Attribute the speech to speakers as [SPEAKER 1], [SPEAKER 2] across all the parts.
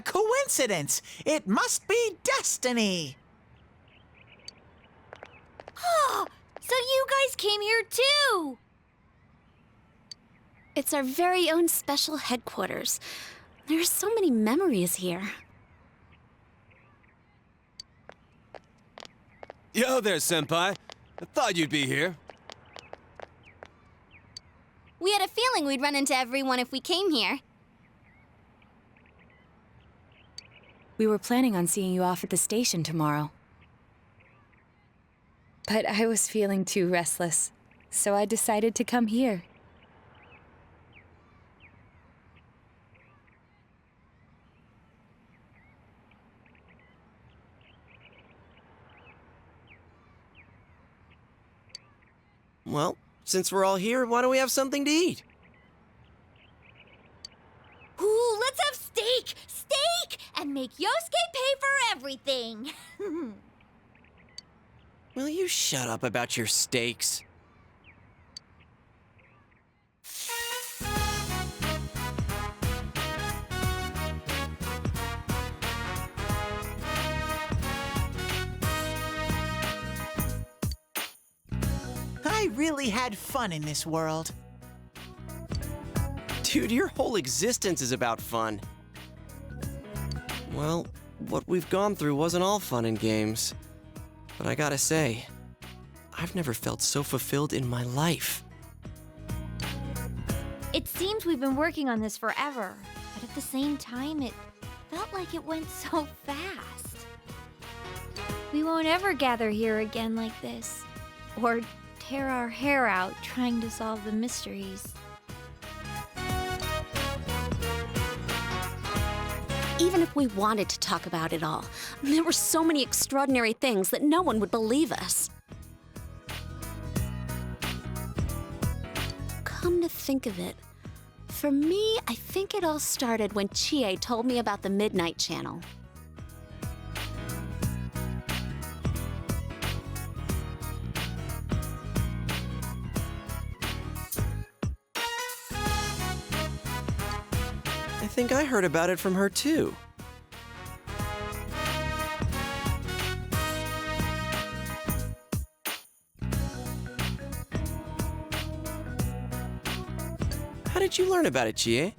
[SPEAKER 1] a coincidence. It must be destiny.
[SPEAKER 2] Oh, so you guys came here too!
[SPEAKER 3] It's our very own special headquarters. There are so many memories here.
[SPEAKER 4] Yo there, Senpai. I thought you'd be here.
[SPEAKER 2] We had a feeling we'd run into everyone if we came here.
[SPEAKER 3] We were planning on seeing you off at the station tomorrow. But I was feeling too restless, so I decided to come here.
[SPEAKER 5] Well, since we're all here, why don't we have something to eat?
[SPEAKER 2] Ooh, let's have steak! Steak! And make Yosuke pay for everything!
[SPEAKER 5] Will you shut up about your steaks?
[SPEAKER 1] I really had fun in this world.
[SPEAKER 5] Dude, your whole existence is about fun. Well, what we've gone through wasn't all fun and games. But I gotta say, I've never felt so fulfilled in my life.
[SPEAKER 2] It seems we've been working on this forever, but at the same time, it felt like it went so fast. We won't ever gather here again like this, or tear our hair out trying to solve the mysteries.
[SPEAKER 3] Even if we wanted to talk about it all, there were so many extraordinary things that no one would believe us. Come to think of it, for me, I think it all started when Chie told me about the Midnight Channel.
[SPEAKER 5] I think I heard about it from her too. How did you learn about it, Chie?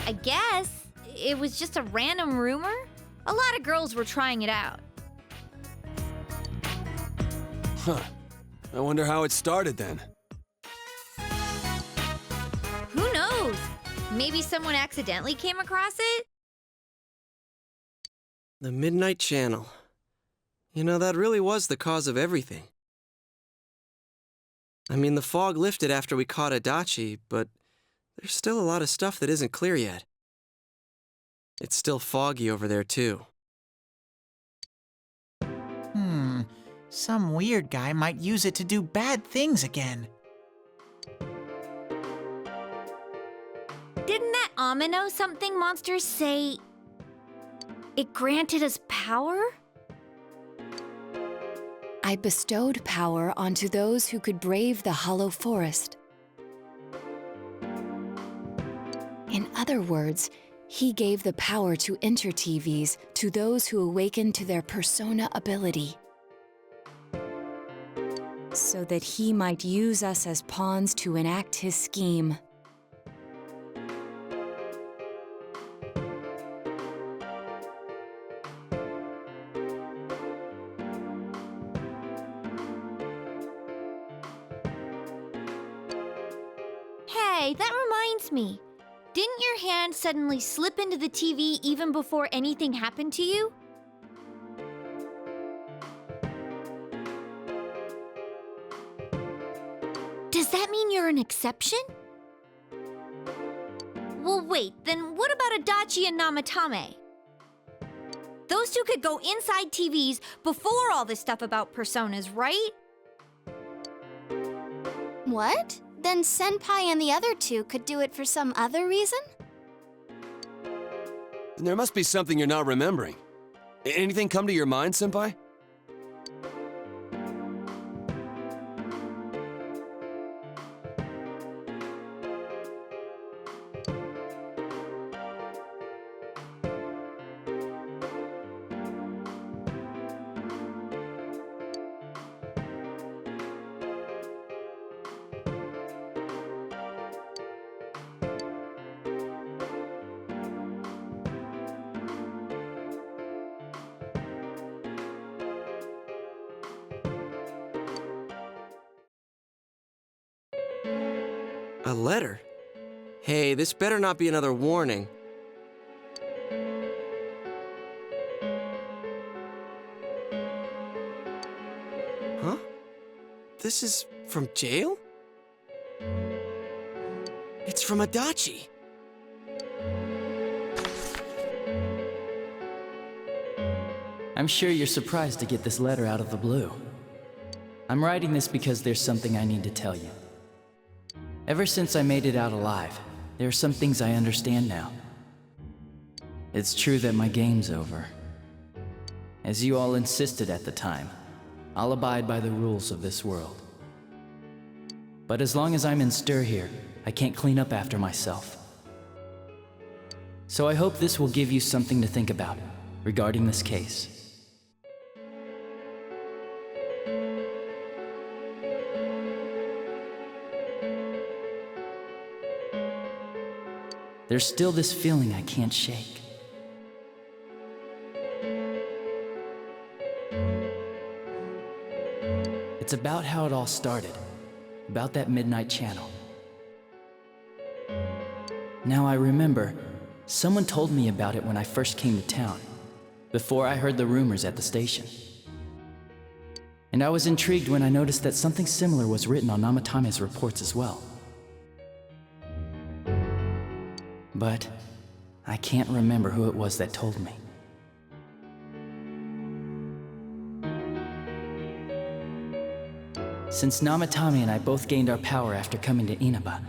[SPEAKER 2] I guess it was just a random rumor. A lot of girls were trying it out.
[SPEAKER 4] Huh. I wonder how it started then.
[SPEAKER 2] Who knows? Maybe someone accidentally came across it?
[SPEAKER 5] The Midnight Channel. You know, that really was the cause of everything. I mean, the fog lifted after we caught Adachi, but there's still a lot of stuff that isn't clear yet. It's still foggy over there, too.
[SPEAKER 1] Some weird guy might use it to do bad things again.
[SPEAKER 2] Didn't that Amino something monster say it granted us power?
[SPEAKER 3] I bestowed power onto those who could brave the hollow forest. In other words, he gave the power to enter TVs to those who awakened to their persona ability, so that he might use us as pawns to enact his scheme.
[SPEAKER 2] Hey, that reminds me. Didn't your hand suddenly slip into the TV even before anything happened to you? Does that mean you're an exception? Well, wait, then what about Adachi and Namatame? Those two could go inside TVs before all this stuff about personas, right?
[SPEAKER 6] What? Then Senpai and the other two could do it for some other reason?
[SPEAKER 4] There must be something you're not remembering. Anything come to your mind, Senpai?
[SPEAKER 5] A letter? Hey, this better not be another warning. Huh? This is from jail? It's from Adachi.
[SPEAKER 7] I'm sure you're surprised to get this letter out of the blue. I'm writing this because there's something I need to tell you. Ever since I made it out alive, there are some things I understand now. It's true that my game's over. As you all insisted at the time, I'll abide by the rules of this world. But as long as I'm in stir here, I can't clean up after myself. So I hope this will give you something to think about regarding this case. There's still this feeling I can't shake. It's about how it all started, about that midnight channel. Now I remember, someone told me about it when I first came to town, before I heard the rumors at the station. And I was intrigued when I noticed that something similar was written on Namatame's reports as well. But I can't remember who it was that told me. Since Namatame and I both gained our power after coming to Inaba,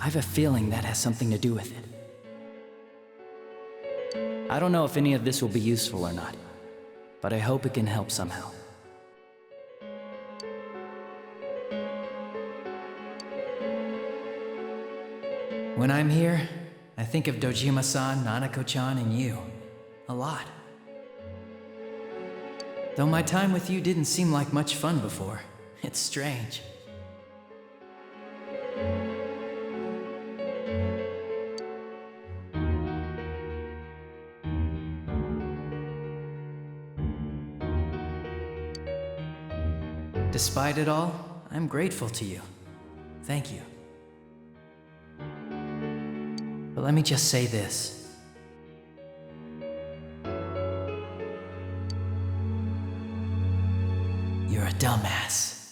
[SPEAKER 7] I have a feeling that has something to do with it. I don't know if any of this will be useful or not, but I hope it can help somehow. When I'm here, I think of Dojima-san, Nanako-chan, and you. A lot. Though my time with you didn't seem like much fun before, it's strange. Despite it all, I'm grateful to you. Thank you. But let me just say this. You're a dumbass.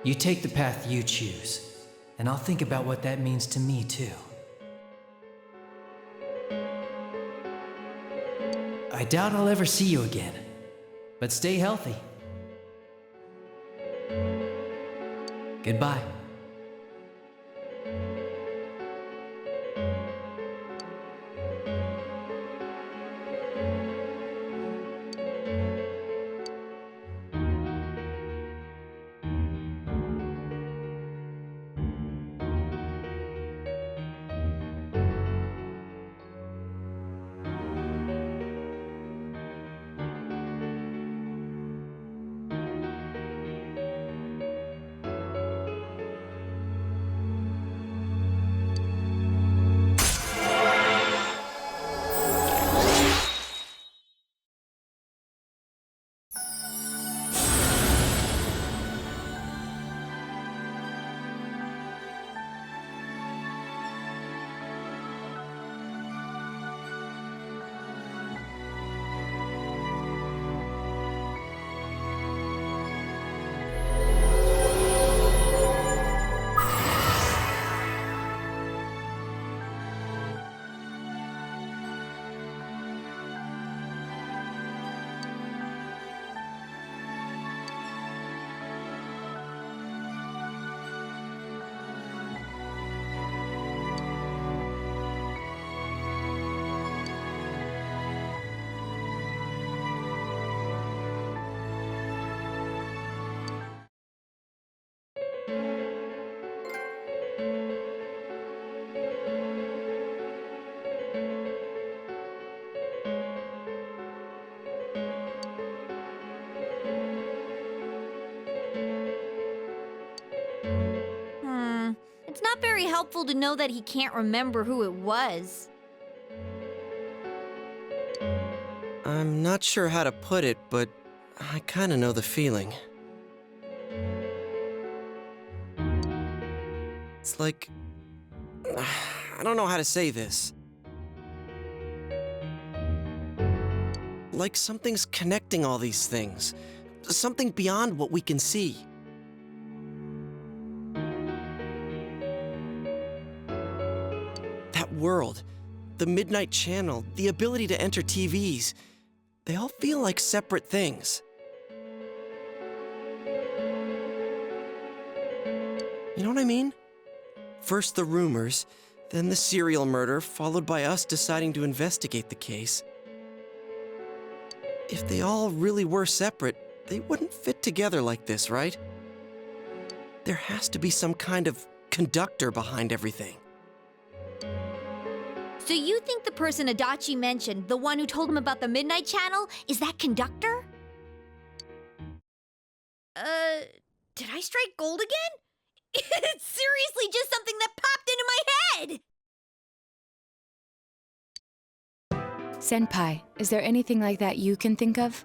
[SPEAKER 7] You take the path you choose, and I'll think about what that means to me too. I doubt I'll ever see you again, but stay healthy. Goodbye.
[SPEAKER 2] It's not very helpful to know that he can't remember who it was.
[SPEAKER 5] I'm not sure how to put it, but I kinda know the feeling. It's like... I don't know how to say this. Like something's connecting all these things. Something beyond what we can see. That world, the Midnight Channel, the ability to enter TVs, they all feel like separate things. You know what I mean? First the rumors, then the serial murder, followed by us deciding to investigate the case. If they all really were separate, they wouldn't fit together like this, right? There has to be some kind of conductor behind everything.
[SPEAKER 2] So you think the person Adachi mentioned, the one who told him about the Midnight Channel, is that conductor? Did I strike gold again? It's seriously just something that popped into my head!
[SPEAKER 3] Senpai, is there anything like that you can think of?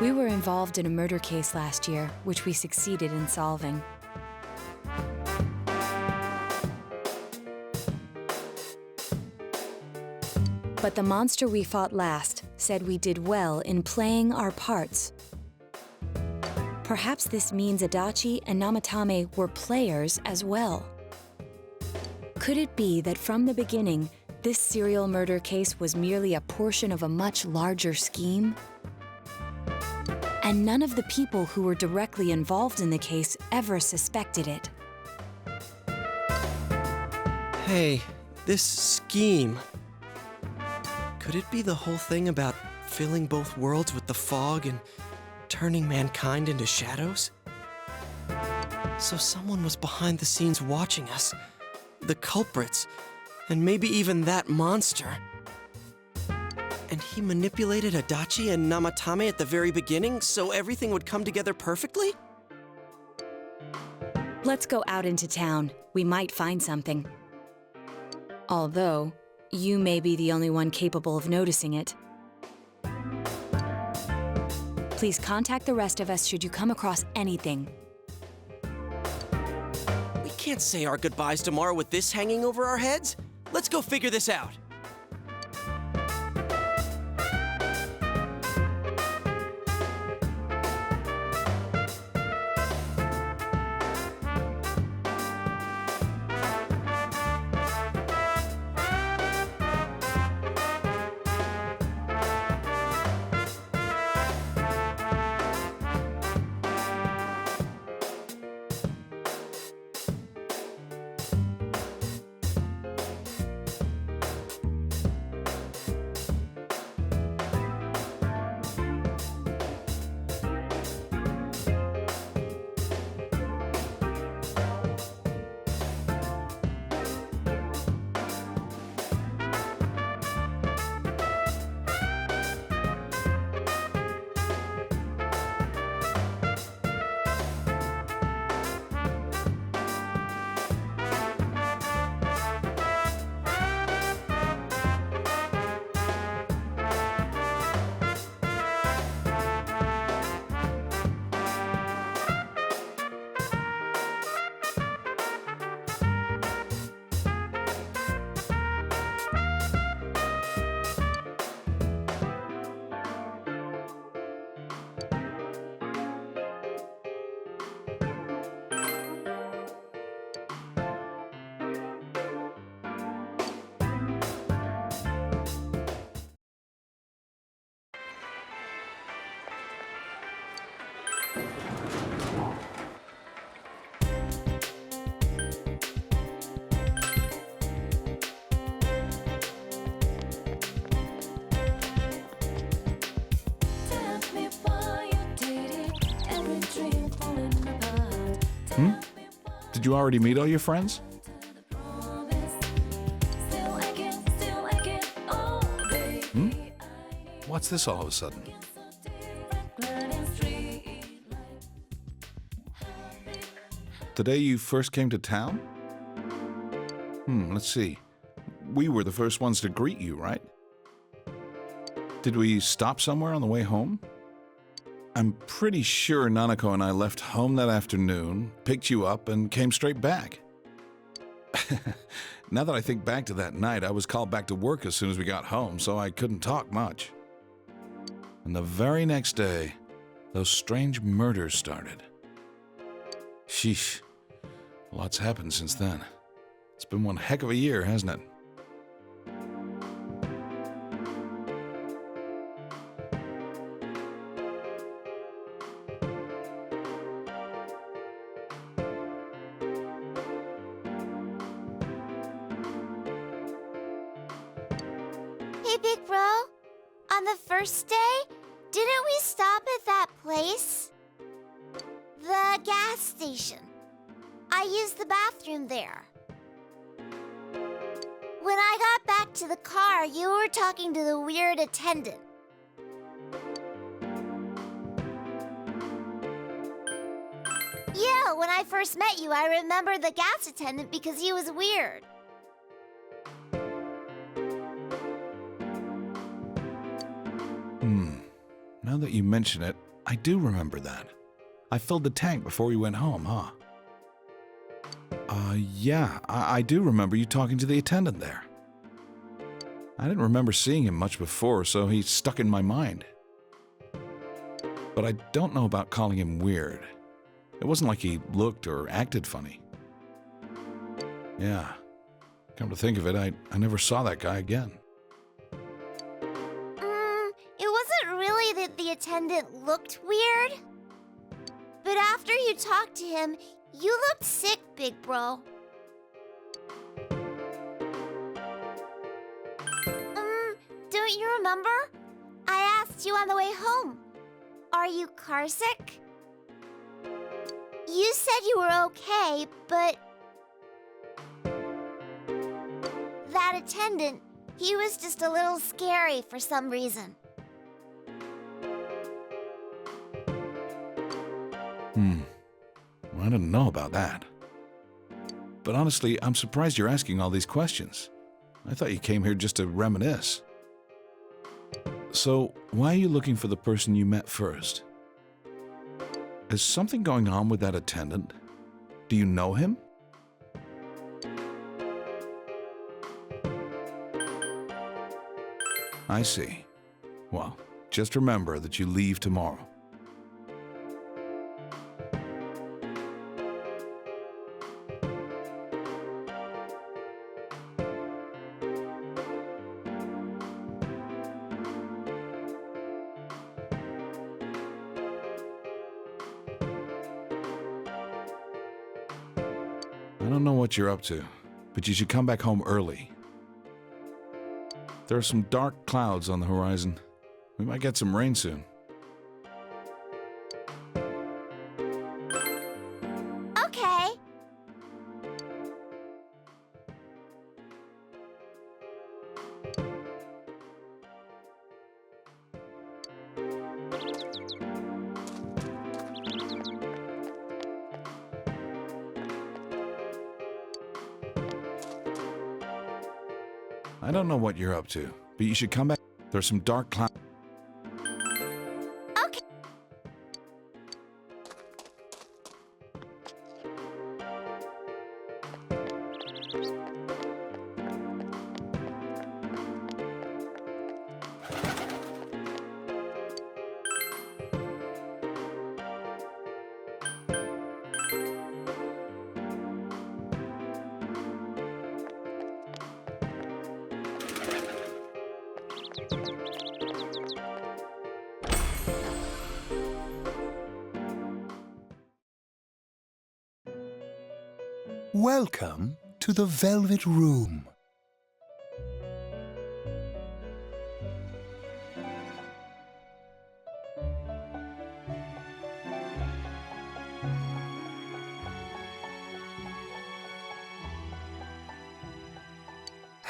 [SPEAKER 3] We were involved in a murder case last year, which we succeeded in solving. But the monster we fought last said we did well in playing our parts. Perhaps this means Adachi and Namatame were players as well. Could it be that from the beginning, this serial murder case was merely a portion of a much larger scheme? And none of the people who were directly involved in the case ever suspected it.
[SPEAKER 5] Hey, this scheme. Could it be the whole thing about filling both worlds with the fog and turning mankind into shadows? So someone was behind the scenes watching us, the culprits, and maybe even that monster. And he manipulated Adachi and Namatame at the very beginning so everything would come together perfectly?
[SPEAKER 3] Let's go out into town. We might find something. Although, you may be the only one capable of noticing it. Please contact the rest of us should you come across anything.
[SPEAKER 5] We can't say our goodbyes tomorrow with this hanging over our heads. Let's go figure this out.
[SPEAKER 8] Did you already meet all your friends? What's this all of a sudden? The day you first came to town? Let's see. We were the first ones to greet you, right? Did we stop somewhere on the way home? I'm pretty sure Nanako and I left home that afternoon, picked you up, and came straight back. Now that I think back to that night, I was called back to work as soon as we got home, so I couldn't talk much. And the very next day, those strange murders started. Sheesh. Lots happened since then. It's been one heck of a year, hasn't it?
[SPEAKER 6] Hey, big bro. On the first day, didn't we stop at that place? The gas station. I used the bathroom there. When I got back to the car, you were talking to the weird attendant. Yeah, when I first met you, I remember the gas attendant because he was weird.
[SPEAKER 8] Now that you mention it, I do remember that. I filled the tank before we went home, huh? Yeah, I do remember you talking to the attendant there. I didn't remember seeing him much before, so he stuck in my mind. But I don't know about calling him weird. It wasn't like he looked or acted funny. Yeah, come to think of it, I never saw that guy again.
[SPEAKER 6] It wasn't really that the attendant looked weird. But after you talked to him, you looked sick, big bro. Don't you remember? I asked you on the way home. Are you car sick? You said you were okay, but that attendant, he was just a little scary for some reason.
[SPEAKER 8] I didn't know about that. But honestly, I'm surprised you're asking all these questions. I thought you came here just to reminisce. So, why are you looking for the person you met first? Is something going on with that attendant? Do you know him? I see. Well, just remember that you leave tomorrow. I don't know what you're up to, but you should come back home early. There are some dark clouds on the horizon. We might get some rain soon.
[SPEAKER 6] Okay.
[SPEAKER 8] I don't know what you're up to, but you should come back. There's some dark clouds.
[SPEAKER 6] Okay.
[SPEAKER 9] Welcome to the Velvet Room.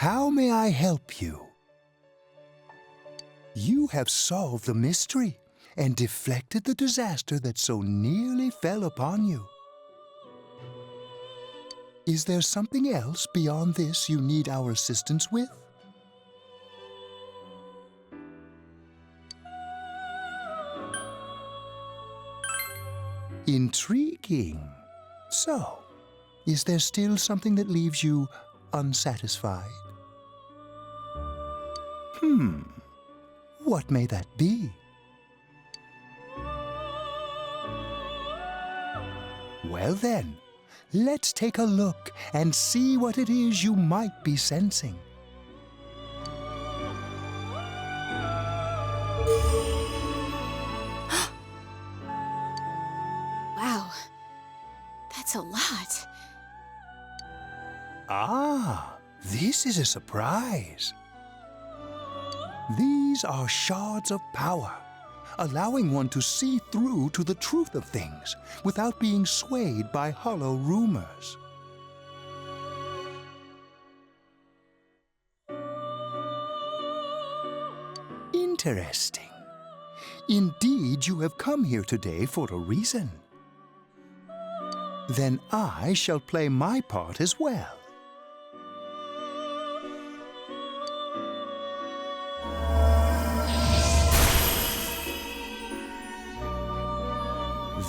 [SPEAKER 9] How may I help you? You have solved the mystery and deflected the disaster that so nearly fell upon you. Is there something else beyond this you need our assistance with? Intriguing. So, is there still something that leaves you unsatisfied? What may that be? Well then, let's take a look and see what it is you might be sensing.
[SPEAKER 10] Wow, that's a lot.
[SPEAKER 9] Ah, this is a surprise. These are shards of power, allowing one to see through to the truth of things without being swayed by hollow rumors. Interesting. Indeed, you have come here today for a reason. Then I shall play my part as well.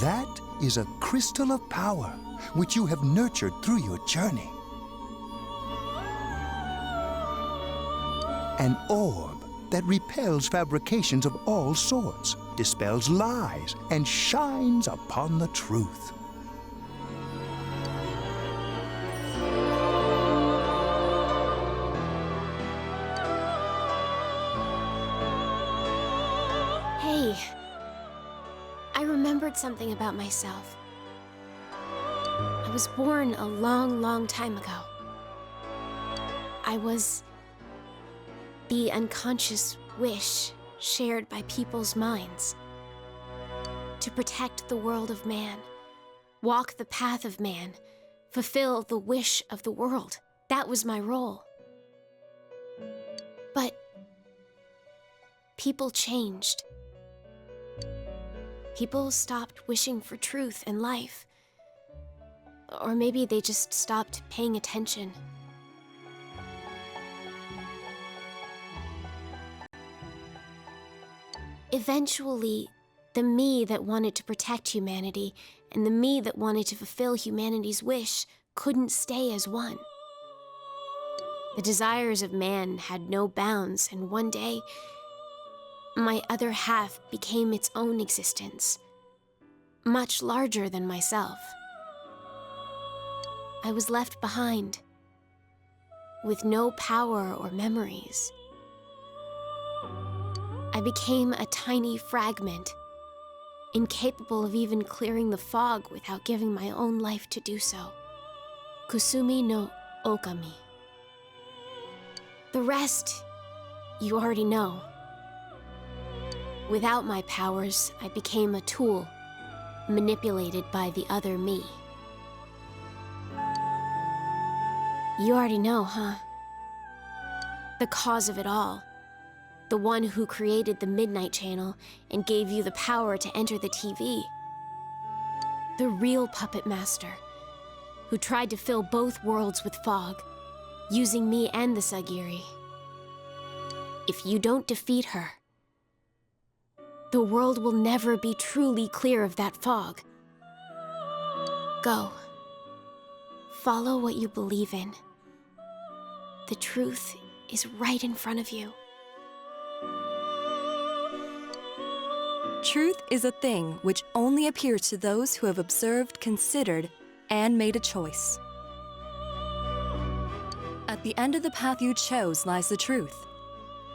[SPEAKER 9] That is a crystal of power which you have nurtured through your journey. An orb that repels fabrications of all sorts, dispels lies, and shines upon the truth.
[SPEAKER 10] Hey, I remembered something about myself. I was born a long, long time ago. I was the unconscious wish shared by people's minds. To protect the world of man, walk the path of man, fulfill the wish of the world. That was my role. But people changed. People stopped wishing for truth and life. Or maybe they just stopped paying attention. Eventually, the me that wanted to protect humanity and the me that wanted to fulfill humanity's wish couldn't stay as one. The desires of man had no bounds, and one day, my other half became its own existence, much larger than myself. I was left behind, with no power or memories. I became a tiny fragment, incapable of even clearing the fog without giving my own life to do so. Kusumi no Okami. The rest, you already know. Without my powers, I became a tool, manipulated by the other me. You already know, huh? The cause of it all. The one who created the Midnight Channel and gave you the power to enter the TV. The real puppet master, who tried to fill both worlds with fog, using me and the Sagiri. If you don't defeat her, the world will never be truly clear of that fog. Go. Follow what you believe in. The truth is right in front of you.
[SPEAKER 3] Truth is a thing which only appears to those who have observed, considered, and made a choice. At the end of the path you chose lies the truth.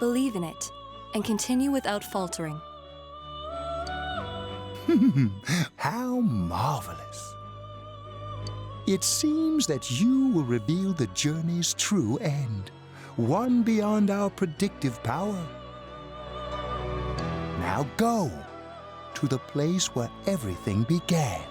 [SPEAKER 3] Believe in it, and continue without faltering.
[SPEAKER 9] How marvelous. It seems that you will reveal the journey's true end, one beyond our predictive power. Now go to the place where everything began.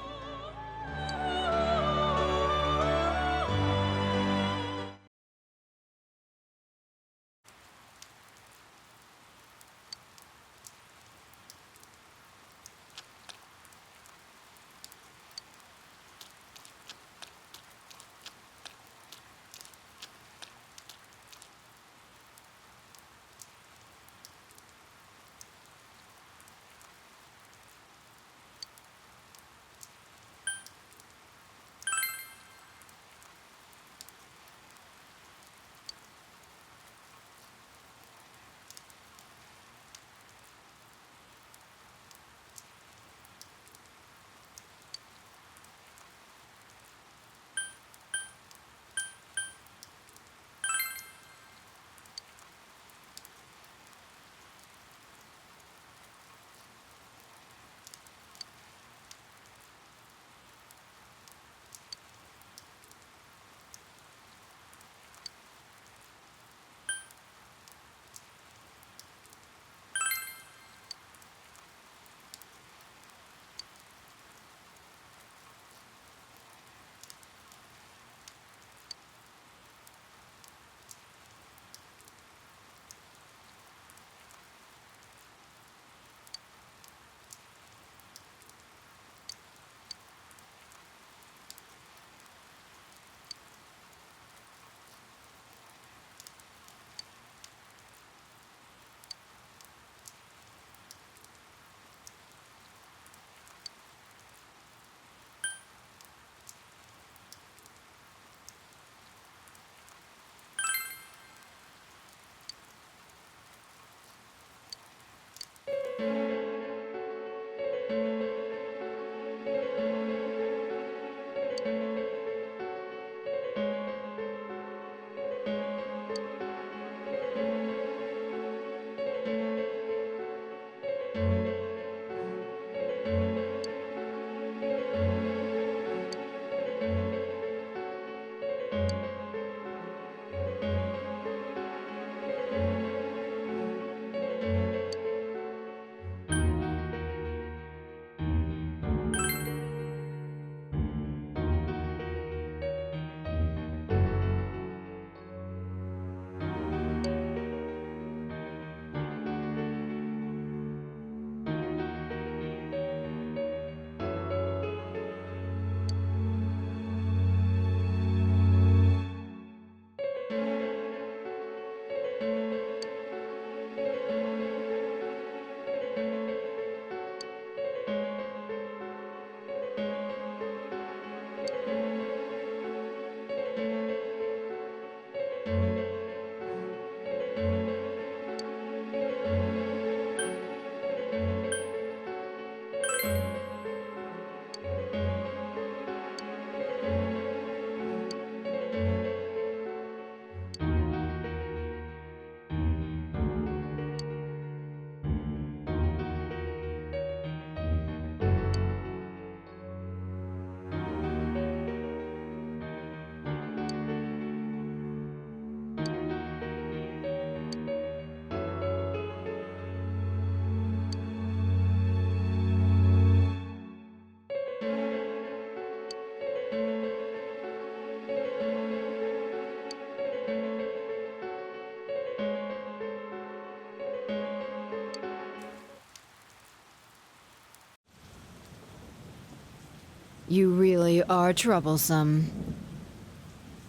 [SPEAKER 11] You really are troublesome.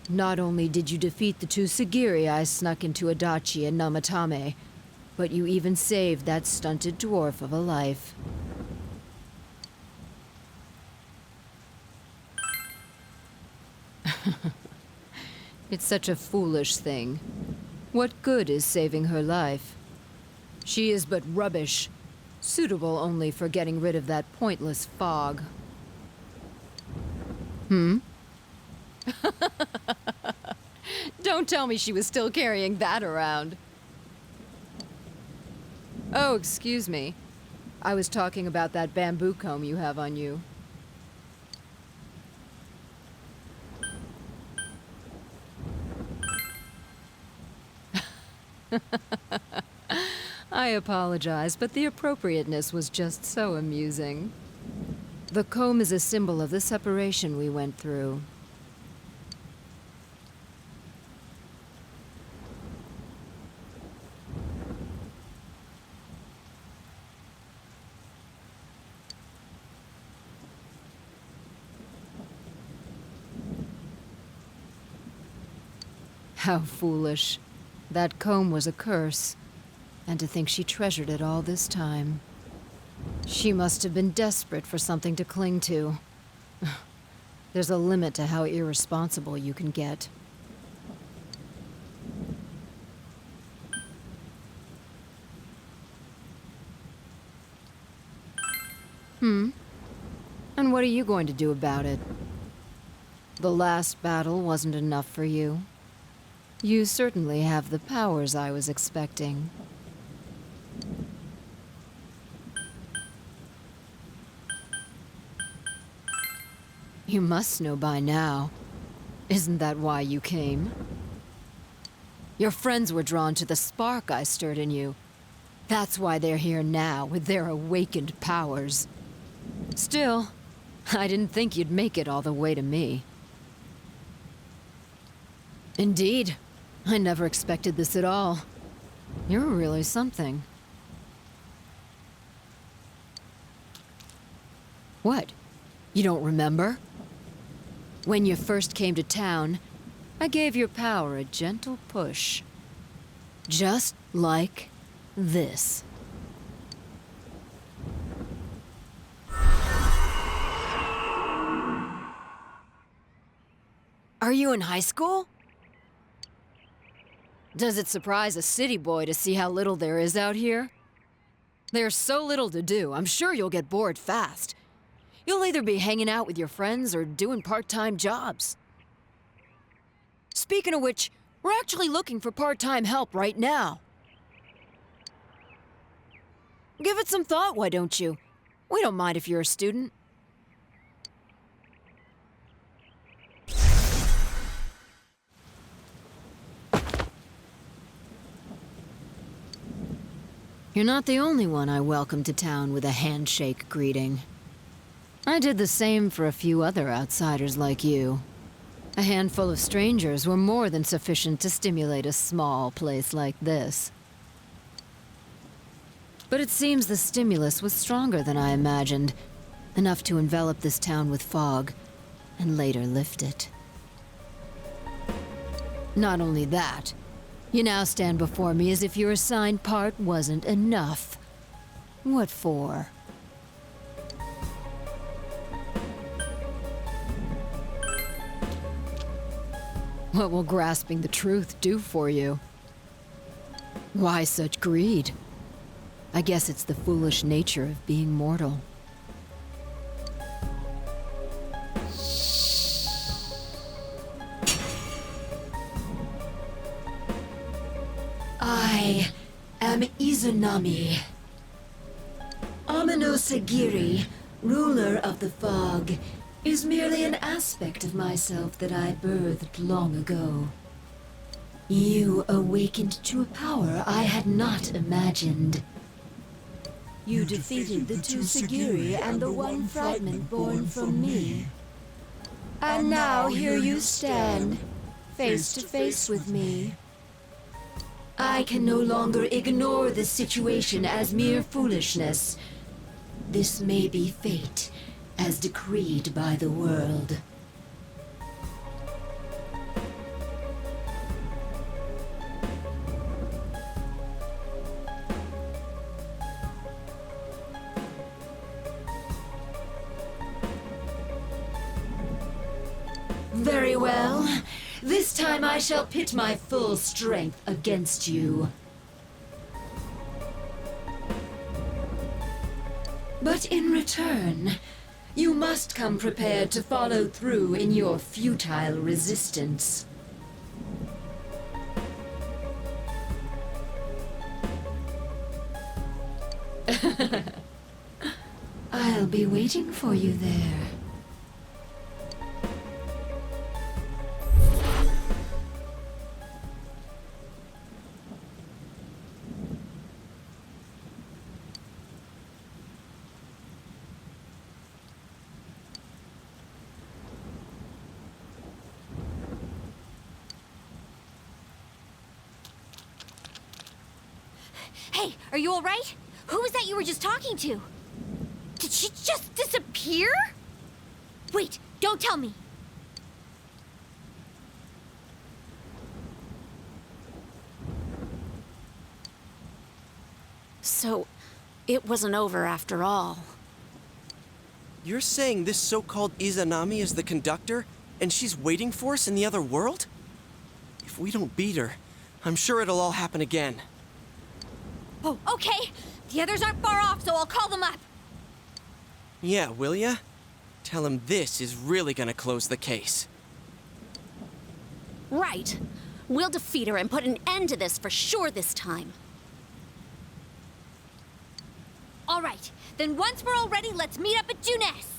[SPEAKER 11] Not only did you defeat the two Sagiri I snuck into Adachi and Namatame, but you even saved that stunted dwarf of a life. It's such a foolish thing. What good is saving her life? She is but rubbish, suitable only for getting rid of that pointless fog. Don't tell me she was still carrying that around. Oh, excuse me. I was talking about that bamboo comb you have on you. I apologize, but the appropriateness was just so amusing. The comb is a symbol of the separation we went through. How foolish. That comb was a curse. And to think she treasured it all this time. She must have been desperate for something to cling to. There's a limit to how irresponsible you can get. And what are you going to do about it? The last battle wasn't enough for you. You certainly have the powers I was expecting. You must know by now. Isn't that why you came? Your friends were drawn to the spark I stirred in you. That's why they're here now, with their awakened powers. Still, I didn't think you'd make it all the way to me. Indeed, I never expected this at all. You're really something. What? You don't remember? When you first came to town, I gave your power a gentle push. Just like this. Are you in high school? Does it surprise a city boy to see how little there is out here? There's so little to do, I'm sure you'll get bored fast. You'll either be hanging out with your friends or doing part-time jobs. Speaking of which, we're actually looking for part-time help right now. Give it some thought, why don't you? We don't mind if you're a student. You're not the only one I welcomed to town with a handshake greeting. I did the same for a few other outsiders like you. A handful of strangers were more than sufficient to stimulate a small place like this. But it seems the stimulus was stronger than I imagined, enough to envelop this town with fog, and later lift it. Not only that, you now stand before me as if your assigned part wasn't enough. What for? What will grasping the truth do for you? Why such greed? I guess it's the foolish nature of being mortal. I am Izunami. Amino Sagiri, ruler of the fog, is merely an aspect of myself that I birthed long ago. You awakened to a power I had not imagined. You defeated the two Sagiri and the one fragment born from me. And now here you stand, face to face with me. I can no longer ignore this situation as mere foolishness. This may be fate, as decreed by the world. Very well. This time I shall pit my full strength against you. But in return, you must come prepared to follow through in your futile resistance. I'll be waiting for you there.
[SPEAKER 2] Hey, are you alright? Who was that you were just talking to? Did she just disappear? Wait, don't tell me.
[SPEAKER 10] So, it wasn't over after all.
[SPEAKER 5] You're saying this so-called Izanami is the conductor, and she's waiting for us in the other world? If we don't beat her, I'm sure it'll all happen again.
[SPEAKER 2] Oh, okay. The others aren't far off, so I'll call them up.
[SPEAKER 5] Yeah, will ya? Tell him this is really gonna close the case.
[SPEAKER 10] Right. We'll defeat her and put an end to this for sure this time.
[SPEAKER 2] All right, then once we're all ready, let's meet up at Junes.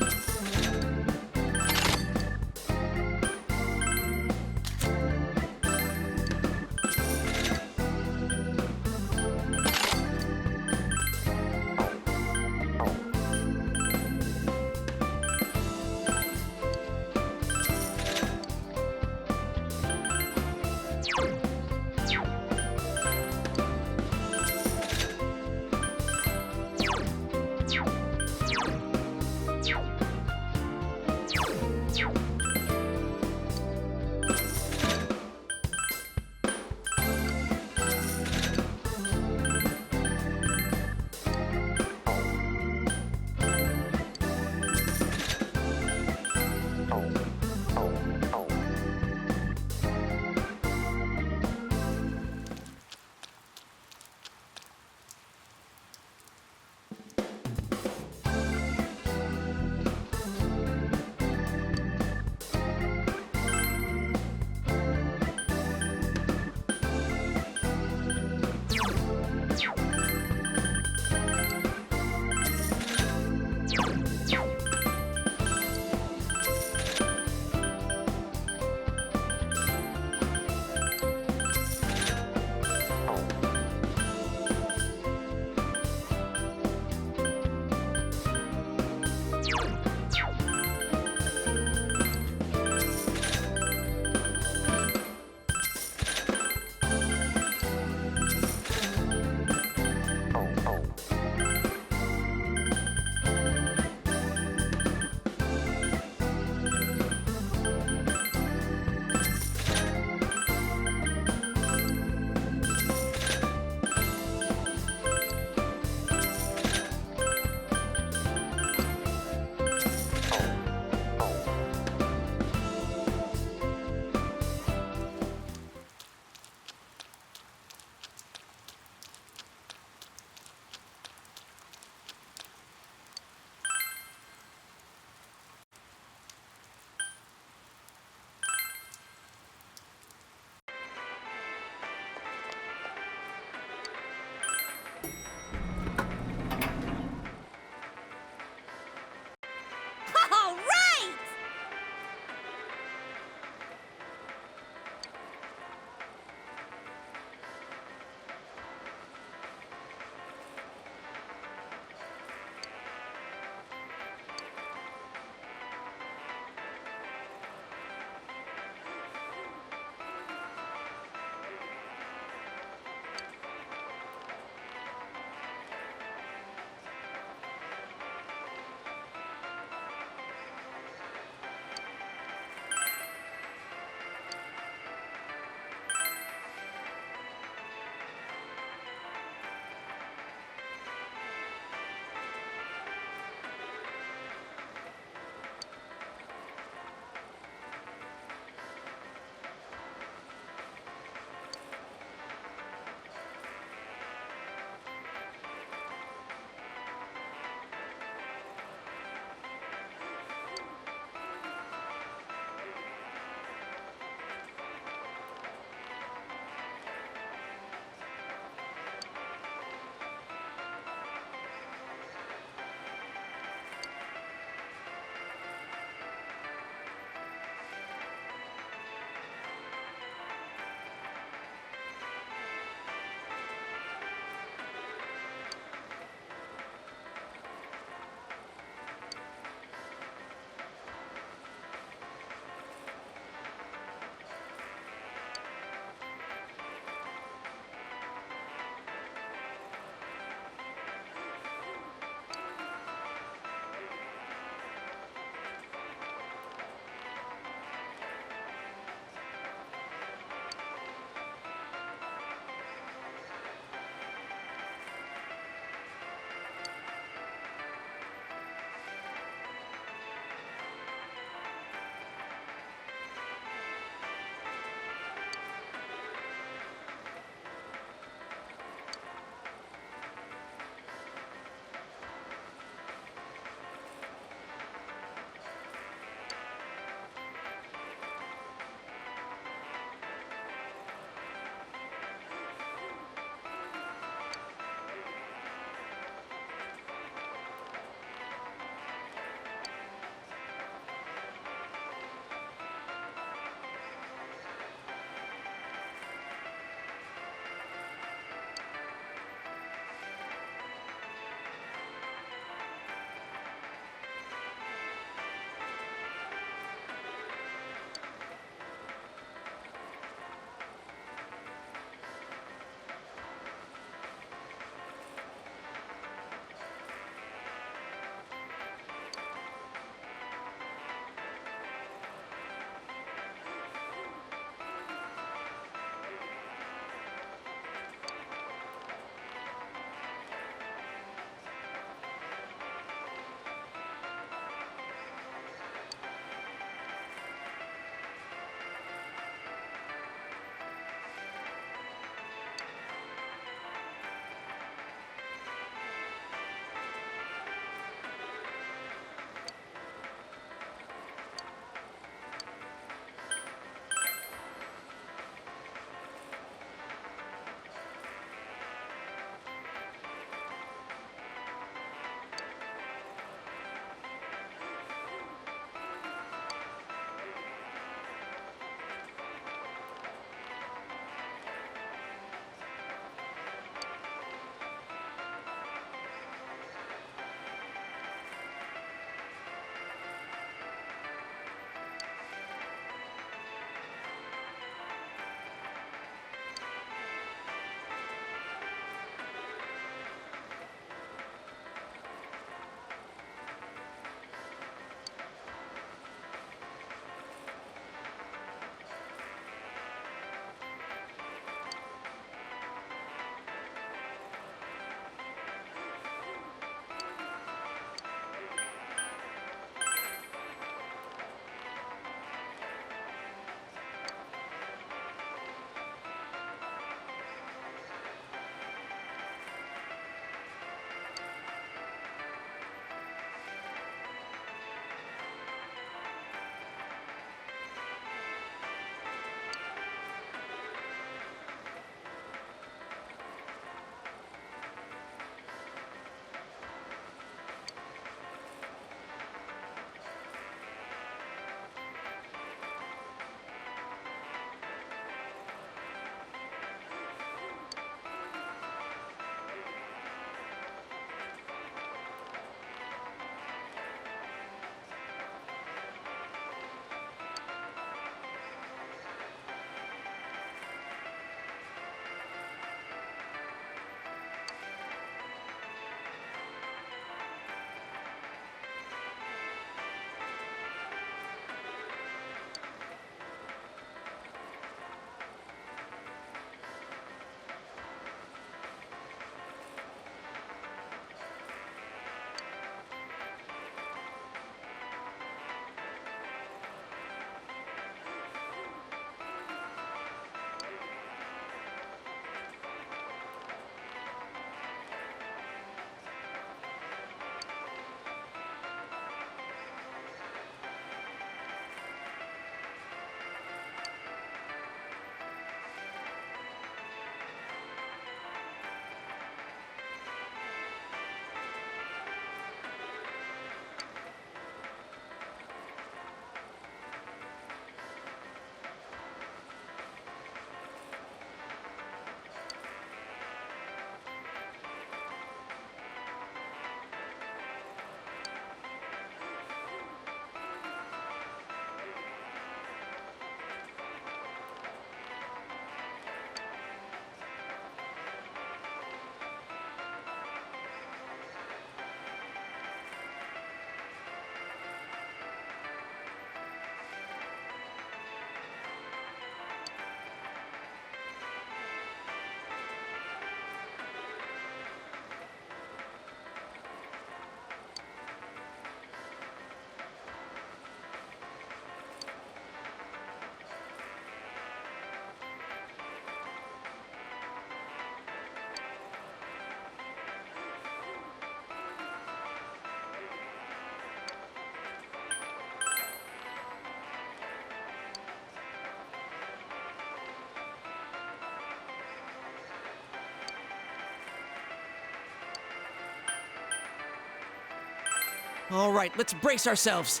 [SPEAKER 5] All right, let's brace ourselves.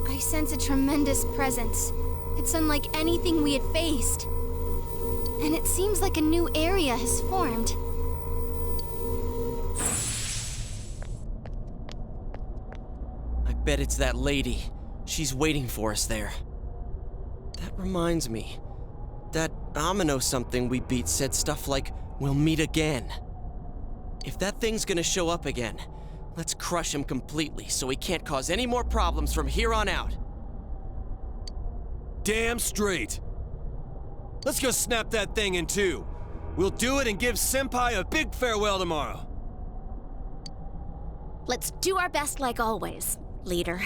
[SPEAKER 10] I sense a tremendous presence. It's unlike anything we had faced. And it seems like a new area has formed.
[SPEAKER 5] I bet it's that lady. She's waiting for us there. That reminds me. That Amino something we beat said stuff like, "We'll meet again." If that thing's gonna show up again, let's crush him completely so he can't cause any more problems from here on out.
[SPEAKER 4] Damn straight. Let's go snap that thing in two. We'll do it and give Senpai a big farewell tomorrow.
[SPEAKER 10] Let's do our best like always, leader.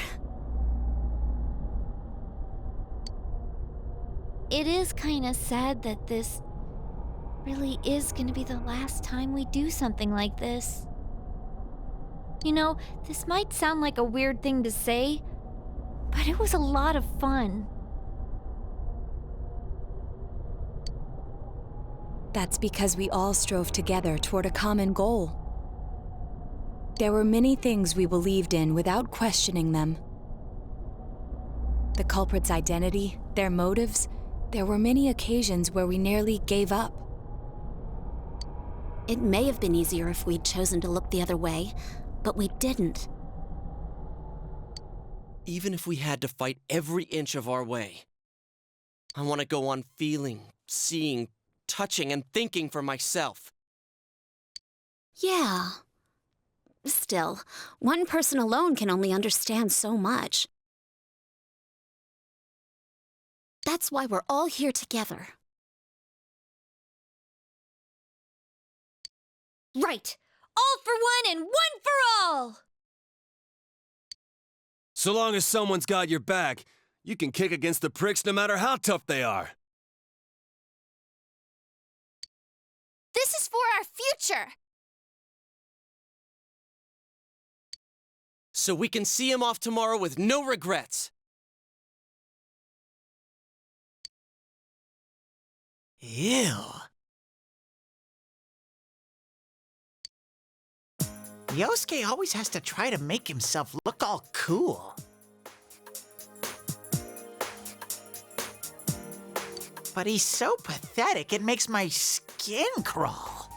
[SPEAKER 2] It is kind of sad that this really is going to be the last time we do something like this. You know, this might sound like a weird thing to say, but it was a lot of fun.
[SPEAKER 3] That's because we all strove together toward a common goal. There were many things we believed in without questioning them. The culprit's identity, their motives, there were many occasions where we nearly gave up.
[SPEAKER 10] It may have been easier if we'd chosen to look the other way, but we didn't.
[SPEAKER 5] Even if we had to fight every inch of our way, I want to go on feeling, seeing, touching, and thinking for myself.
[SPEAKER 10] Yeah. Still, one person alone can only understand so much. That's why we're all here together.
[SPEAKER 2] Right! All for one and one for all!
[SPEAKER 4] So long as someone's got your back, you can kick against the pricks no matter how tough they are.
[SPEAKER 10] This is for our future!
[SPEAKER 5] So we can see him off tomorrow with no regrets.
[SPEAKER 1] Ew. Yosuke always has to try to make himself look all cool. But he's so pathetic, it makes my skin crawl.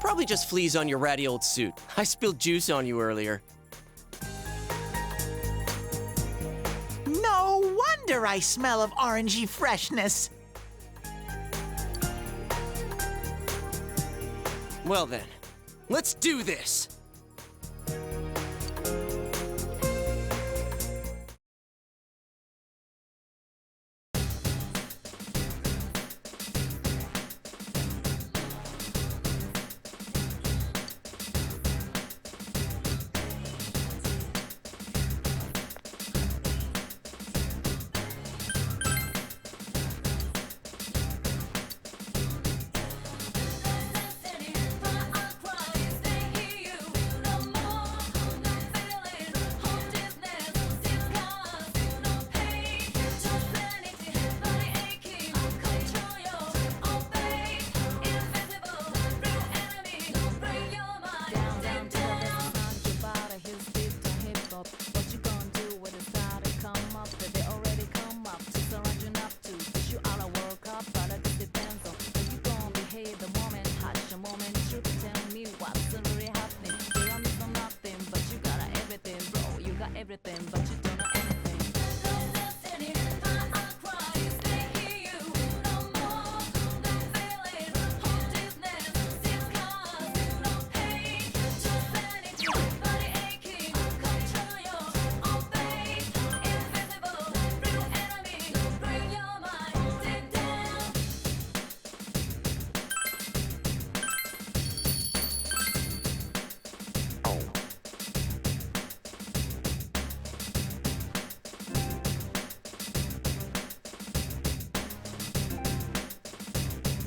[SPEAKER 5] Probably just fleas on your ratty old suit. I spilled juice on you earlier.
[SPEAKER 1] No wonder I smell of orangey freshness.
[SPEAKER 5] Well then, let's do this!